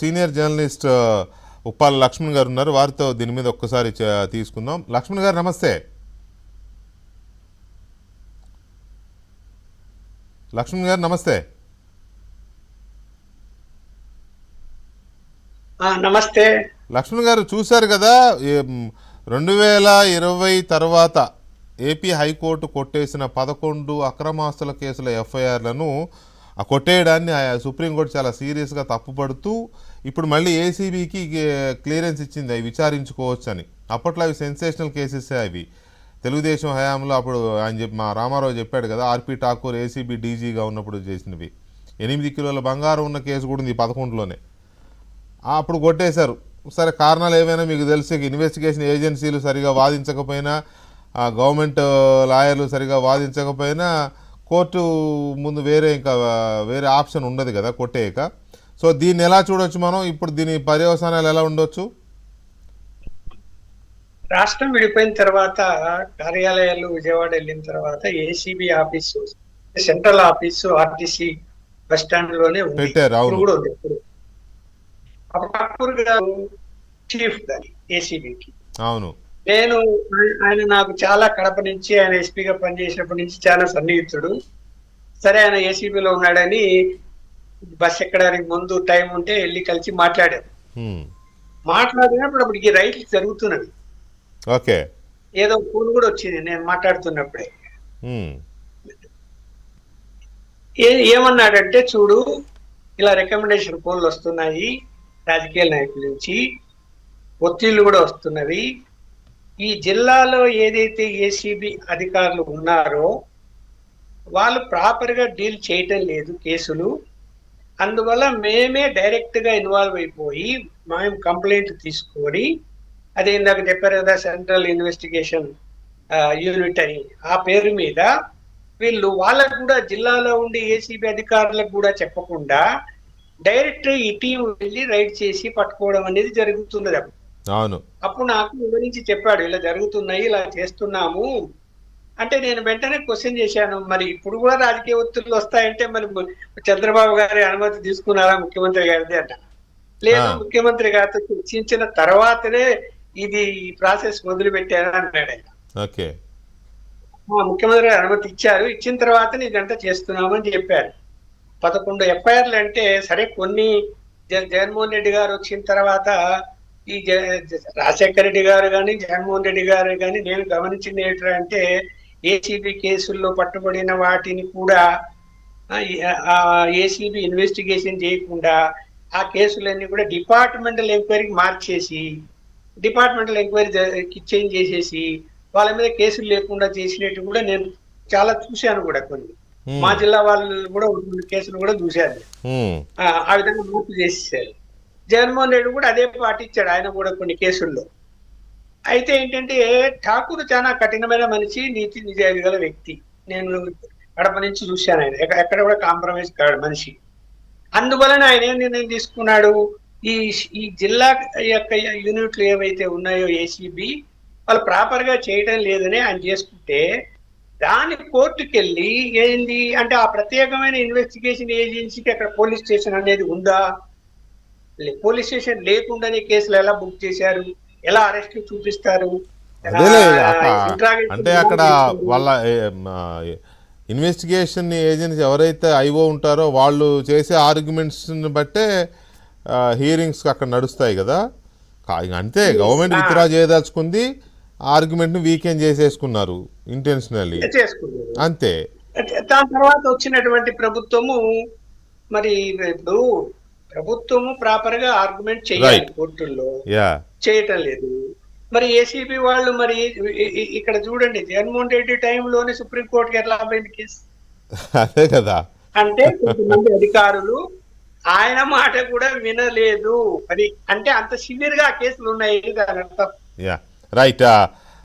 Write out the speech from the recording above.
Senior journalist Uppala Laxman గారు ఉన్నారు. వారితో దీని మీద ఒక్కసారి తీసుకుందాం. లక్ష్మణ్ గారు నమస్తే. లక్ష్మణ్ గారు నమస్తే. నమస్తే. లక్ష్మణ్ గారు చూశారు కదా, 2020 తర్వాత ఏపీ హైకోర్టు కొట్టేసిన 11 అక్రమాస్తుల కేసుల ఎఫ్ఐఆర్లను కొట్టేయడాన్ని సుప్రీంకోర్టు చాలా సీరియస్గా తప్పుపడుతూ ఇప్పుడు మళ్ళీ ఏసీబీకి క్లియరెన్స్ ఇచ్చింది అవి విచారించుకోవచ్చు అని. అప్పట్లో అవి సెన్సేషనల్ కేసెసే. అవి తెలుగుదేశం హయాంలో అప్పుడు ఆయన మా రామారావు చెప్పాడు కదా, ఆర్పి ఠాకూర్ ఏసీబీ డీజీగా ఉన్నప్పుడు చేసినవి. 8 కిలోల బంగారం ఉన్న కేసు కూడా ఉంది 11లోనే. అప్పుడు కొట్టేశారు. సరే, కారణాలు ఏమైనా మీకు తెలిసి ఇన్వెస్టిగేషన్ ఏజెన్సీలు సరిగా వాదించకపోయినా, గవర్నమెంట్ లాయర్లు సరిగా వాదించకపోయినా కోర్టు ముందు వేరే ఆప్షన్ ఉండదు కదా కొట్టేయక. సో దీన్ని ఎలా చూడొచ్చు మనం? ఇప్పుడు దీని పర్యవసానాలు ఎలా ఉండొచ్చు? రాష్ట్రం విడిపోయిన తర్వాత కార్యాలయాలు విజయవాడ వెళ్ళిన తర్వాత ACB office, central office RTC bus stand లోనే పెట్టారు. కూడా ఉంది. ఠాకూర్ గారు చీఫ్ దాని ఏసీబీకి. అవును. ఆయన నాకు చాలా కడప నుంచి, ఆయన ఎస్పీగా పనిచేసినప్పటి నుంచి చాలా సన్నిహితుడు. సరే, ఆయన ఏసీబీలో ఉన్నాడని బస్ ఎక్కడానికి ముందు టైం ఉంటే వెళ్ళి కలిసి మాట్లాడారు. మాట్లాడినప్పుడు అప్పటికి రైట్లు జరుగుతున్నది. ఓకే. ఏదో ఫోన్ కూడా వచ్చింది నేను మాట్లాడుతున్నప్పుడే. ఏమన్నాడంటే, చూడు ఇలా రికమెండేషన్ ఫోన్లు వస్తున్నాయి రాజకీయ నాయకుల నుంచి, ఒత్తిళ్లు కూడా వస్తున్నవి. ఈ జిల్లాలో ఏదైతే ఏసీబీ అధికారులు ఉన్నారో వాళ్ళు ప్రాపర్ గా డీల్ చేయటం లేదు కేసులు. అందువల్ల మేమే డైరెక్ట్ గా ఇన్వాల్వ్ అయిపోయి మేము కంప్లైంట్ తీసుకొని, అదే ఇందాక చెప్పారు కదా సెంట్రల్ ఇన్వెస్టిగేషన్ యూనిట్ అని, ఆ పేరు మీద వీళ్ళు వాళ్ళకు కూడా జిల్లాలో ఉండే ఏసీబీ అధికారులకు కూడా చెప్పకుండా డైరెక్ట్ ఈ టీం వెళ్ళి రైడ్ చేసి పట్టుకోవడం అనేది జరుగుతున్నది. అప్పుడు నాకు వివరించి చెప్పాడు, ఇలా జరుగుతున్నాయి, ఇలా చేస్తున్నాము అంటే. నేను వెంటనే క్వశ్చన్ చేశాను, మరి ఇప్పుడు కూడా రాజకీయ ఒత్తిళ్లు వస్తాయంటే మరి చంద్రబాబు గారి అనుమతి తీసుకున్నారా ముఖ్యమంత్రి గారిది అంట. లేదు, ముఖ్యమంత్రి గారితో చర్చించిన తర్వాతనే ఇది ప్రాసెస్ మొదలు పెట్టారు అన్నాడు ఆయన. ముఖ్యమంత్రి గారు అనుమతి ఇచ్చారు, ఇచ్చిన తర్వాతనే ఇదంతా చేస్తున్నామని చెప్పారు. 11 ఎఫ్ఐఆర్లు అంటే సరే, కొన్ని జగన్మోహన్ రెడ్డి గారు వచ్చిన తర్వాత ఈ రాజశేఖర రెడ్డి గారు కానీ జగన్మోహన్ రెడ్డి గారు కానీ నేను గమనించింది ఏంటంటే, ఏసీబీ కేసుల్లో పట్టుబడిన వాటిని కూడా ఏసీబీ ఇన్వెస్టిగేషన్ చేయకుండా ఆ కేసులన్నీ కూడా డిపార్ట్మెంటల్ ఎంక్వైరీకి మార్చేసి, డిపార్ట్మెంటల్ ఎంక్వైరీ చేంజ్ చేసేసి వాళ్ళ మీద కేసులు లేకుండా చేసినట్టు కూడా నేను చాలా చూశాను కూడా. కొన్ని మా జిల్లా వాళ్ళు కూడా కేసులు కూడా చూశారు. ఆ విధంగా మార్పు చేసేసారు. జగన్మోహన్ రెడ్డి కూడా అదే పాటించాడు, ఆయన కూడా కొన్ని కేసుల్లో. అయితే ఏంటంటే, ఠాకూర్ చాలా కఠినమైన మనిషి, నీతి నిజాయితీ గల వ్యక్తి. నేను కడప నుంచి చూశాను, ఆయన ఎక్కడ కూడా కాంప్రమైజ్ కాడు మనిషి. అందువలన ఆయన ఏం నిర్ణయం తీసుకున్నాడు, ఈ జిల్లా యొక్క యూనిట్లు ఏవైతే ఉన్నాయో ఏసీబీ వాళ్ళు ప్రాపర్ గా చేయడం లేదని ఆయన చేసుకుంటే, దాని కోర్టుకి వెళ్ళి ఏంది అంటే ఆ ప్రత్యేకమైన ఇన్వెస్టిగేషన్ ఏజెన్సీకి అక్కడ పోలీస్ స్టేషన్ అనేది ఉందా, పోలీస్ స్టేషన్ లేకుండానే కేసులు ఎలా బుక్ చేశారు, ఎలా అరెస్ట్ చూపిస్తారు అంటే అక్కడ వాళ్ళ ఇన్వెస్టిగేషన్ ఏజెన్సీ ఎవరైతే ఐఓ ఉంటారో వాళ్ళు చేసే ఆర్గ్యుమెంట్స్ బట్టే హియరింగ్స్ అక్కడ నడుస్తాయి కదా. అంతే, గవర్నమెంట్ విత్డ్రా చేయదలుచుకుంది, ఆర్గ్యుమెంట్ ని వీకెండ్ చేసేసుకున్నారు ఇంటెన్షనల్లీ, అంతే. దాని తర్వాత వచ్చినటువంటి ప్రభుత్వము, మరి ఇప్పుడు ప్రభుత్వము ప్రాపర్ గా ఆర్గ్యుమెంట్ చేయాలి కోర్టుల్లో, చేయటం లేదు. మరి ఏసీబీ వాళ్ళు మరి ఇక్కడ చూడండి, జగన్మోహన్ రెడ్డి టైంలోనే సుప్రీంకోర్టుకి ఎట్లా పోయింది కేసు, అదే కదా. అంటే కొంతమంది అధికారులు ఆయన మాట కూడా వినలేదు. అది అంటే అంత సివియర్ గా కేసులు ఉన్నాయి దాని అర్థం. రైట్.